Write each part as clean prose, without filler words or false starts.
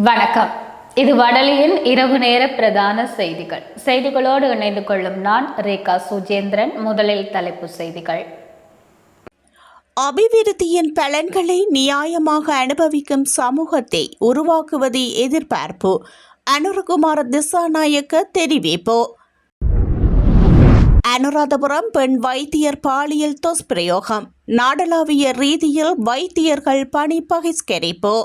வணக்கம். இது வடலியின் இரவு நேர பிரதான செய்திகளோடு இணைந்து கொள்ளும் நான் ரேகா சுஜேந்திரன். முதலில் தலைப்பு செய்திகள். அபிவிருத்தியின் பலன்களை நியாயமாக அனுபவிக்கும் சமூகத்தை உருவாக்குவதே எதிர்பார்ப்பு. அனுரகுமார திசாநாயக்க தெரிவிப்பு. அனுராதபுரம் பெண் வைத்தியர் பாலியல் துஷ்பிரயோகம். நாடளாவிய ரீதியில் வைத்தியர்கள் பணி பகிஷ்கரிப்பு.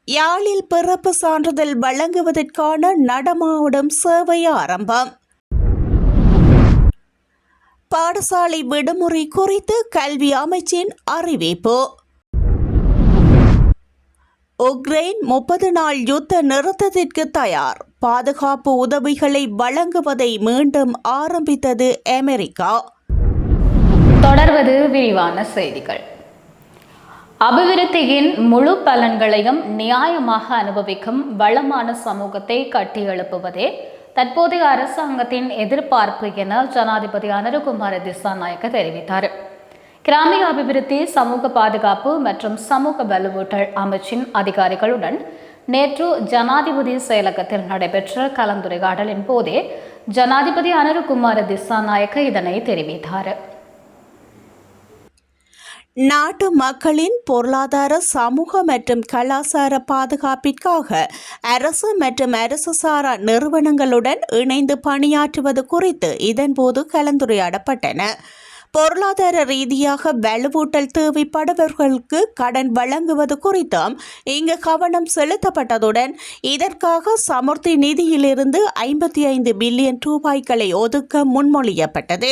யாழில் பிறப்பு சான்றிதழ் வழங்குவதற்கான நடமாடும் சேவை ஆரம்பம். பாடசாலை விடுமுறை குறித்து கல்வி அமைச்சின் அறிவிப்பு. உக்ரைன் 30 நாள் யுத்த நிறுத்தத்திற்கு தயார். பாதுகாப்பு உதவிகளை வழங்குவதை மீண்டும் ஆரம்பித்தது அமெரிக்கா. தொடர்வது விரிவான செய்திகள். அபிவிருத்தியின் முழு பலன்களையும் நியாயமாக அனுபவிக்கும் வளமான சமூகத்தை கட்டியெழுப்புவதே தற்போதைய அரசாங்கத்தின் எதிர்பார்ப்பு என ஜனாதிபதி அனுரகுமார திசாநாயக்க தெரிவித்தார். கிராமிய அபிவிருத்தி, சமூக பாதுகாப்பு மற்றும் சமூக வலுவூட்டல் அமைச்சின் அதிகாரிகளுடன் நேற்று ஜனாதிபதி செயலகத்தில் நடைபெற்ற கலந்துரையாடலின் போதே ஜனாதிபதி அனுரகுமார திசாநாயக்க இதனை தெரிவித்தார். நாட்டு மக்களின் பொருளாதார, சமூக மற்றும் கலாச்சார பாதுகாப்பிற்காக அரசு மற்றும் அரசு சாரா நிறுவனங்களுடன் இணைந்து பணியாற்றுவது குறித்து இதன்போது கலந்துரையாடப்பட்டன. பொருளாதார ரீதியாக வலுவூட்டல் தேவைப்படுபவர்களுக்கு கடன் வழங்குவது குறித்தும் இங்கு கவனம் செலுத்தப்பட்டதுடன் இதற்காக சமுர்த்தி நிதியிலிருந்து 55 பில்லியன் ரூபாய்களை ஒதுக்க முன்மொழியப்பட்டது.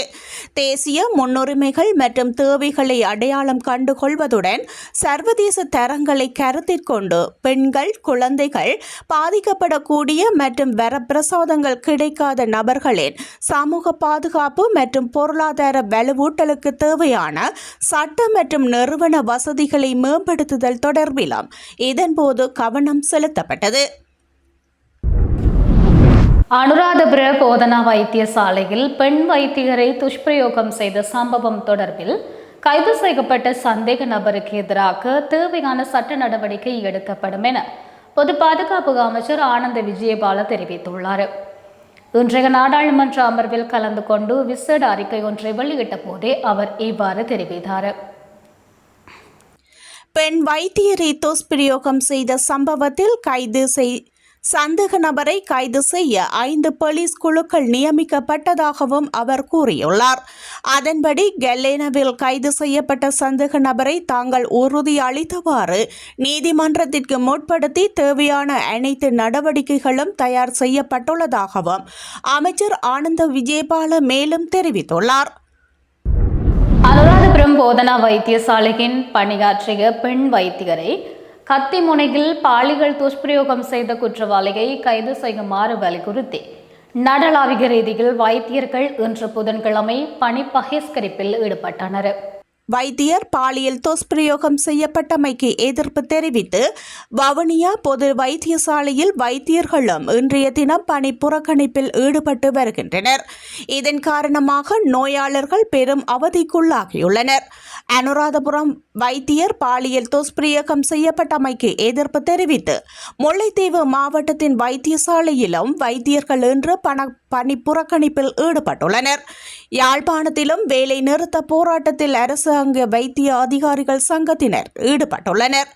தேசிய முன்னுரிமைகள் மற்றும் தேவைகளை அடையாளம் கண்டுகொள்வதுடன் சர்வதேச தரங்களை கருத்தில் கொண்டு பெண்கள், குழந்தைகள், பாதிக்கப்படக்கூடிய மற்றும் வரப்பிரசாதங்கள் கிடைக்காத நபர்களின் சமூக பாதுகாப்பு மற்றும் பொருளாதார வலுவூட்டலுக்கு தேவையான சட்ட மற்றும் நிறுவன வசதிகளை மேம்படுத்துதல் தொடர்பிலும் இதன்போது கவனம் செலுத்தப்பட்டது. அனுராதபுர போதனா வைத்தியசாலையில் பெண் வைத்தியரை துஷ்பிரயோகம் செய்த சம்பவம் தொடர்பில் கைது செய்யப்பட்ட சந்தேக நபருக்கு எதிராக தேவையான சட்ட நடவடிக்கை எடுக்கப்படும் என பொது பாதுகாப்பு அமைச்சர் ஆனந்த விஜயபால தெரிவித்துள்ளார். இன்றைய நாடாளுமன்ற அமர்வில் கலந்து கொண்டு விசேட அறிக்கை ஒன்றை வெளியிட்ட போதே அவர் இவ்வாறு தெரிவித்தார். பெண் வைத்தியரை துஷ்பிரயோகம் செய்த சம்பவத்தில் சந்தேக நபரை கைது செய்ய 5 போலீஸ் குழுக்கள் நியமிக்கப்பட்டதாகவும் அவர் கூறியுள்ளார். அதன்படி கெல்லேனவில் கைது செய்யப்பட்ட சந்தேக நபரை தாங்கள் உறுதி அளித்தவாறு நீதிமன்றத்திற்கு முற்படுத்தி தேவையான அனைத்து நடவடிக்கைகளும் தயார் செய்யப்பட்டுள்ளதாகவும் அமைச்சர் ஆனந்த விஜயபால மேலும் தெரிவித்துள்ளார். அனுராதபுரம் போதனா வைத்தியசாலையின் பணியாற்றிய பெண் வைத்தியரை கத்திமுனையில் பாலியல் துஷ்பிரயோகம் செய்த குற்றவாளியை கைது செய்யுமாறு வலியுறுத்தி நாடளாவிய ரீதியில் வைத்தியர்கள் இன்று புதன்கிழமை பணி பகிஷ்கரிப்பில் ஈடுபட்டனர். வைத்தியர் பாலியல் துஷ்பிரயோகம் செய்யப்பட்டமைக்கு எதிர்ப்பு தெரிவித்து வவுனியா பொது வைத்தியசாலையில் வைத்தியர்களும் இன்றைய தினம் பணி புறக்கணிப்பில் ஈடுபட்டு வருகின்றனர். இதன் காரணமாக நோயாளர்கள் பெரும் அவதிக்குள்ளாகியுள்ளனர். அனுராதபுரம் வைத்தியர் பாலியல் துஷ்பிரயோகம் செய்யப்பட்டமைக்கு எதிர்ப்பு தெரிவித்து முல்லைத்தீவு மாவட்டத்தின் வைத்தியசாலையிலும் வைத்தியர்கள் இன்று பணி புறக்கணிப்பில் ஈடுபட்டுள்ளனர். யாழ்ப்பாணத்திலும் வேலை நிறுத்த போராட்டத்தில் அரசாங்க வைத்திய அதிகாரிகள் சங்கத்தினர் ஈடுபட்டுள்ளனர்.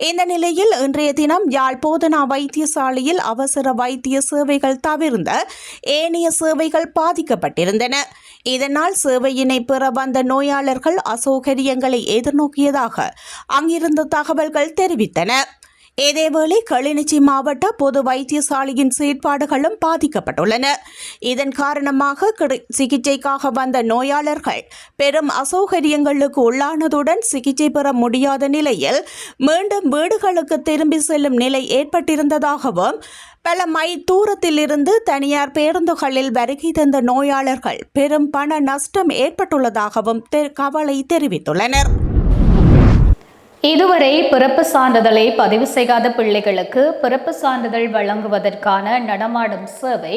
இந்த நிலையில் இன்றைய தினம் யாழ் போதனா வைத்தியசாலையில் அவசர வைத்திய சேவைகள் தவிர்ந்த ஏனைய சேவைகள் பாதிக்கப்பட்டிருந்தன. இதனால் சேவையினை பெற வந்த நோயாளர்கள் அசௌகரியங்களை எதிர்நோக்கியதாக அங்கிருந்த தகவல்கள் தெரிவித்தன. இதேவேளை கிளிநொச்சி மாவட்ட பொது வைத்தியசாலையின் செயற்பாடுகளும் பாதிக்கப்பட்டுள்ளன. இதன் காரணமாக சிகிச்சைக்காக வந்த நோயாளர்கள் பெரும் அசௌகரியங்களுக்கு உள்ளானதுடன் சிகிச்சை பெற முடியாத நிலையில் மீண்டும் வீடுகளுக்கு திரும்பி செல்லும் நிலை ஏற்பட்டிருந்ததாகவும் பல மைல் தூரத்தில் இருந்து தனியார் பேருந்துகளில் வருகை தந்த நோயாளர்கள் பெரும் பண நஷ்டம் ஏற்பட்டுள்ளதாகவும் கவலை தெரிவித்துள்ளனர். இதுவரை பிறப்பு சான்றிதழை பதிவு செய்யாத பிள்ளைகளுக்கு பிறப்பு சான்றிதழ் வழங்குவதற்கான நடமாடும் சேவை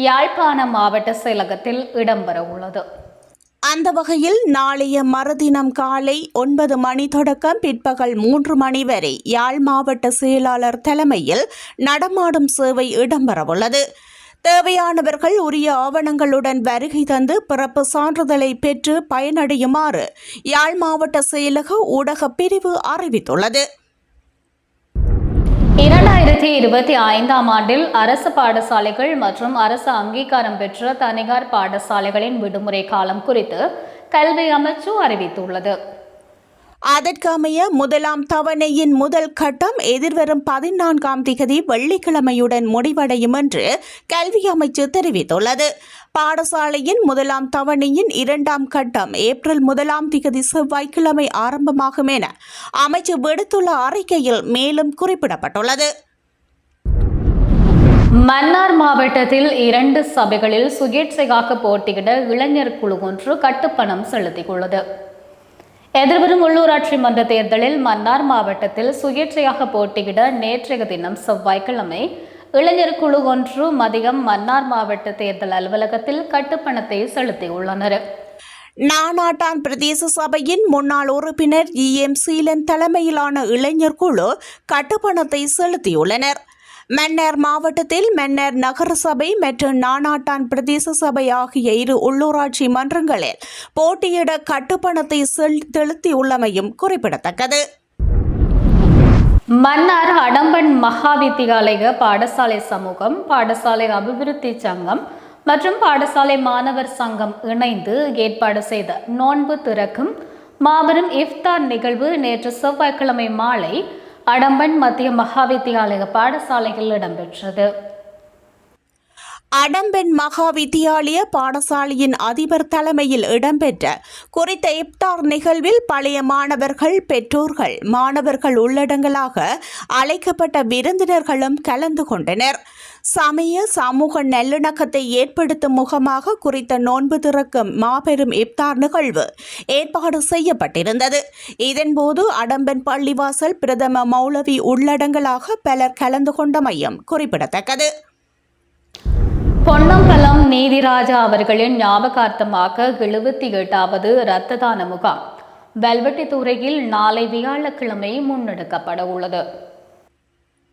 யாழ்ப்பாண மாவட்ட செயலகத்தில் இடம்பெற உள்ளது. அந்த வகையில் நாளைய மறுதினம் காலை 9 மணி தொடக்கம் பிற்பகல் 3 மணி வரை யாழ் மாவட்ட செயலாளர் தலைமையில் நடமாடும் சேவை இடம்பெறவுள்ளது. தேவையானவர்கள் உரிய ஆவணங்களுடன் வருகை தந்து பிறப்பு சான்றிதழை பெற்று பயனடையுமாறு யாழ் மாவட்ட செயலக ஊடக பிரிவு அறிவித்துள்ளது. 2025ஆம் ஆண்டில் அரசு பாடசாலைகள் மற்றும் அரசு அங்கீகாரம் பெற்ற தனியார் பாடசாலைகளின் விடுமுறை காலம் குறித்து கல்வி அமைச்சு அறிவித்துள்ளது. அதற்கமைய முதலாம் தவணையின் முதல் கட்டம் எதிர்வரும் 14ஆம் திகதி வெள்ளிக்கிழமையுடன் முடிவடையும் என்று கல்வி அமைச்சு தெரிவித்துள்ளது. பாடசாலையின் முதலாம் தவணையின் 2ஆம் கட்டம் ஏப்ரல் 1ஆம் திகதி செவ்வாய்க்கிழமை ஆரம்பமாகும் என அமைச்சு விடுத்துள்ள அறிக்கையில் மேலும் குறிப்பிடப்பட்டுள்ளது. மன்னார் மாவட்டத்தில் 2 சபைகளில் சுயேட்சையாக போட்டியிட இளைஞர் குழு ஒன்று கட்டுப்பணம் செலுத்தியுள்ளது. எதிர்வரும் உள்ளூராட்சி மன்ற தேர்தலில் மன்னார் மாவட்டத்தில் சுயேட்சையாக போட்டியிட நேற்றைய தினம் செவ்வாய்க்கிழமை இளைஞர் குழு ஒன்று மதியம் மன்னார் மாவட்ட தேர்தல் அலுவலகத்தில் கட்டுப்பணத்தை செலுத்தியுள்ளனர். நானாட்டான் பிரதேச சபையின் முன்னாள் உறுப்பினர் EM சீலன் தலைமையிலான இளைஞர் குழு கட்டுப்பணத்தை செலுத்தியுள்ளனர். மன்னார் மாவட்டத்தில் மன்னார் நகர சபை மற்றும் நானாட்டான் பிரதேச சபை ஆகிய 2 உள்ளூராட்சி மன்றங்களில் போட்டியிட கட்டுப்பணத்தை செலுத்தியுள்ளமையும் குறிப்பிடத்தக்கது. மன்னார் அடம்பன் மகா வித்தியாலய பாடசாலை சமூகம், பாடசாலை அபிவிருத்தி சங்கம் மற்றும் பாடசாலை மாணவர் சங்கம் இணைந்து ஏற்பாடு செய்த நோன்பு திறக்கும் மாபெரும் இஃப்தார் நிகழ்வு நேற்று செவ்வாய்க்கிழமை மாலை அடம்பன் மத்திய மகா வித்தியாலய பாடசாலையில் இடம்பெற்றது. அடம்பன் மகா வித்தியாலய பாடசாலையின் அதிபர் தலைமையில் இடம்பெற்ற குறித்த இப்தார் நிகழ்வில் பழைய மாணவர்கள், பெற்றோர்கள், மாணவர்கள் உள்ளடங்கலாக அழைக்கப்பட்ட விருந்தினர்களும் கலந்து கொண்டனர். சமய சமூக நல்லிணக்கத்தை ஏற்படுத்தும் முகமாக குறித்த நோன்பு திறக்கும் மாபெரும் இப்தார் நிகழ்வு ஏற்பாடு செய்யப்பட்டிருந்தது. இதன்போது அடம்பன் பள்ளிவாசல் பிரதம மௌலவி உள்ளடங்கலாக பலர் கலந்து கொண்டமையும் குறிப்பிடத்தக்கது. பொன்னம்பலம் நீதிராஜா அவர்களின் ஞாபகார்த்தமாக 78வது இரத்த தான முகாம் வெல்வெட்டித்துறையில் நாளை வியாழக்கிழமை முன்னெடுக்கப்பட உள்ளது.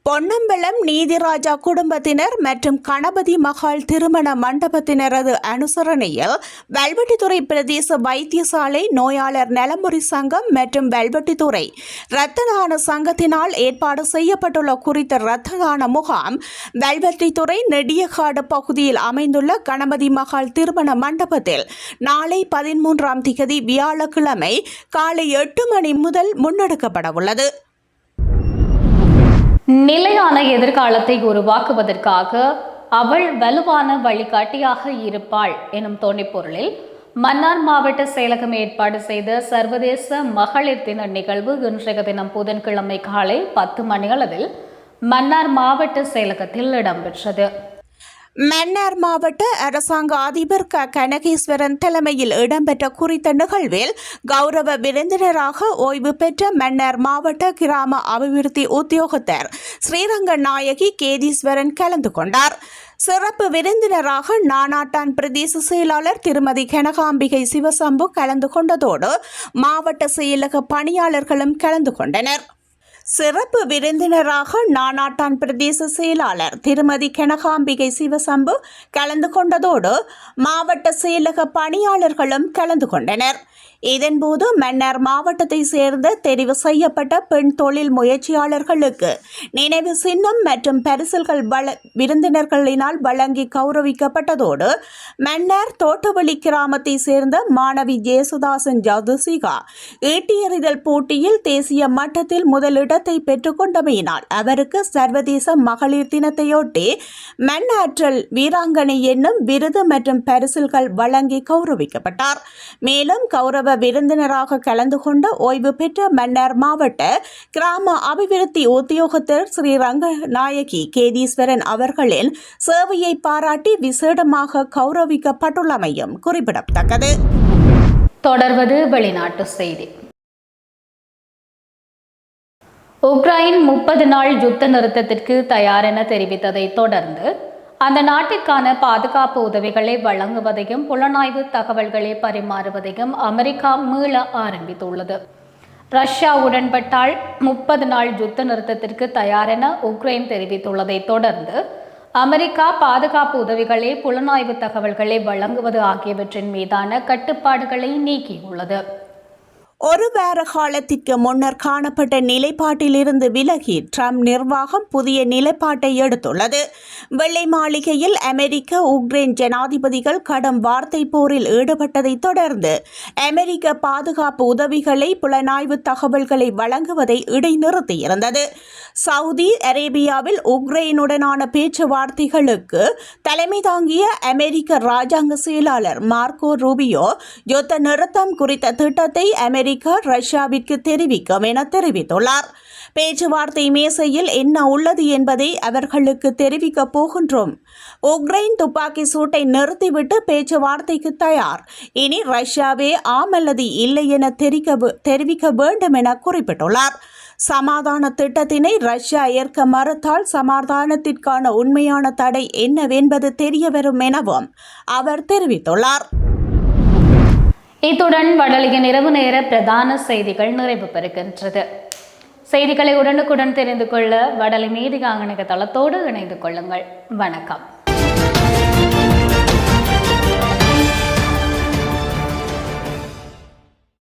பொன்னம்பலம் நீதிராஜா குடும்பத்தினர் மற்றும் கணபதி மகால் திருமண மண்டபத்தினரது அனுசரணையில் வெல்வெட்டித்துறை பிரதேச வைத்தியசாலை நோயாளர் நலமுறை சங்கம் மற்றும் வெல்வெட்டித்துறை இரத்த தான சங்கத்தினால் ஏற்பாடு செய்யப்பட்டுள்ள குறித்த இரத்த தான முகாம் வெல்வெட்டித்துறை நெடியகாடு பகுதியில் அமைந்துள்ள கணபதி மகால் திருமண மண்டபத்தில் நாளை 13ஆம் திகதி வியாழக்கிழமை காலை 8 மணி முதல் முன்னெடுக்கப்பட உள்ளது. நிலையான எதிர்காலத்தை உருவாக்குவதற்காக அவள் வலுவான வழிகாட்டியாக இருப்பாள் எனும் தொனிப்பொருளில் மன்னார் மாவட்ட செயலகம் ஏற்பாடு செய்த சர்வதேச மகளிர் தின நிகழ்வு இன்றைய தினம் புதன்கிழமை காலை 10 மணியளவில் மன்னார் மாவட்ட செயலகத்தில் இடம்பெற்றது. மன்னார் மாவட்ட அரசாங்க அதிபர் கனகேஸ்வரன் தலைமையில் இடம்பெற்ற குறித்த நிகழ்வில் கௌரவ விருந்தினராக ஓய்வு பெற்ற மன்னார் மாவட்ட கிராம அபிவிருத்தி உத்தியோகத்தர் ஸ்ரீரங்க நாயகி கேதீஸ்வரன் கலந்து கொண்டார். சிறப்பு விருந்தினராக நானாட்டான் பிரதேச செயலாளர் திருமதி கனகாம்பிகை சிவசம்பு கலந்து கொண்டதோடு மாவட்ட செயலக பணியாளர்களும் கலந்து கொண்டனர். சிறப்பு விருந்தினராக நானாட்டான் பிரதேச செயலாளர் திருமதி கனகாம்பிகை சிவசம்பு கலந்து கொண்டதோடு மாவட்ட செயலக பணியாளர்களும் கலந்து கொண்டனர். இதன்போது மன்னார் மாவட்டத்தை சேர்ந்த தெரிவு செய்யப்பட்ட பெண் தொழில் முயற்சியாளர்களுக்கு நினைவு சின்னம் மற்றும் பரிசில்கள் விருந்தினர்களினால் வழங்கி கௌரவிக்கப்பட்டதோடு மன்னார் தோட்டவழி கிராமத்தை சேர்ந்த மாணவி ஜேசுதாசன் ஜதுசிகா ஈட்டியறிதல் போட்டியில் தேசிய மட்டத்தில் முதலிடத்தை பெற்றுக்கொண்டமையினால் அவருக்கு சர்வதேச மகளிர் தினத்தையொட்டி மன்னாற்றல் வீராங்கனை என்னும் விருது மற்றும் பரிசில்கள் வழங்கி கௌரவிக்கப்பட்டார். மேலும் கௌரவ விருந்தினராக கலந்து கொண்ட ஓய்வு பெற்ற மன்னார் மாவட்ட கிராம அபிவிருத்தி உத்தியோகத்தர் ஸ்ரீரங்க நாயகி கேதீஸ்வரன் அவர்களின் சேவையை பாராட்டி விசேடமாக கௌரவிக்கப்பட்டுள்ளமையும் குறிப்பிடத்தக்கது. தொடர்வது வெளிநாட்டு செய்தி. உக்ரைன் 30 நாள் யுத்த நிறுத்தத்திற்கு தயார் என தெரிவித்ததை தொடர்ந்து அந்த நாட்டிற்கான பாதுகாப்பு உதவிகளை வழங்குவதையும் புலனாய்வு தகவல்களை பரிமாறுவதையும் அமெரிக்கா மீள ஆரம்பித்துள்ளது. ரஷ்யா உடன்பட்டால் 30 நாள் யுத்த நிறுத்தத்திற்கு தயாரென உக்ரைன் தெரிவித்துள்ளதை தொடர்ந்து அமெரிக்கா பாதுகாப்பு உதவிகளை புலனாய்வு தகவல்களை வழங்குவது ஆகியவற்றின் மீதான கட்டுப்பாடுகளை நீக்கியுள்ளது. ஒரு வார காலத்திற்கு முன்னர் காணப்பட்ட நிலைப்பாட்டிலிருந்து விலகி ட்ரம்ப் நிர்வாகம் புதிய நிலைப்பாட்டை எடுத்துள்ளது. வெள்ளை மாளிகையில் அமெரிக்க உக்ரைன் ஜனாதிபதிகள் கடும் வார்த்தை போரில் ஈடுபட்டதை தொடர்ந்து அமெரிக்க பாதுகாப்பு உதவிகளை புலனாய்வு தகவல்களை வழங்குவதை இடைநிறுத்தியிருந்தது. சவுதி அரேபியாவில் உக்ரைனுடனான பேச்சுவார்த்தைகளுக்கு தலைமை தாங்கிய அமெரிக்க ராஜாங்க செயலாளர் மார்க்கோ ரூபியோ யுத்த நிறுத்தம் குறித்த திட்டத்தை அமெரிக்கா ரஷ்யாவிற்கு தெரிவிக்கும் என தெரிவித்துள்ளார். பேச்சுவார்த்தை மேசையில் என்ன உள்ளது என்பதை அவர்களுக்கு தெரிவிக்கப் போகின்றோம். உக்ரைன் துப்பாக்கி சூட்டை நிறுத்திவிட்டு பேச்சுவார்த்தைக்கு தயார். இனி ரஷ்யாவே ஆம் அல்லது இல்லை என தெரிவிக்க வேண்டும் என குறிப்பிட்டுள்ளார். சமாதான திட்டத்தினை ரஷ்யா ஏற்க மறுத்தால் சமாதானத்திற்கான உண்மையான தடை என்னவென்பது தெரியவரும் எனவும் அவர் தெரிவித்துள்ளார். இத்துடன் வடலியின் இரவு நேர பிரதான செய்திகள் நிறைவு பெறுகின்றது. செய்திகளை உடனுக்குடன் தெரிந்து கொள்ள வடலி மீடியா இணையதளத்தோடு இணைந்து கொள்ளுங்கள். வணக்கம்.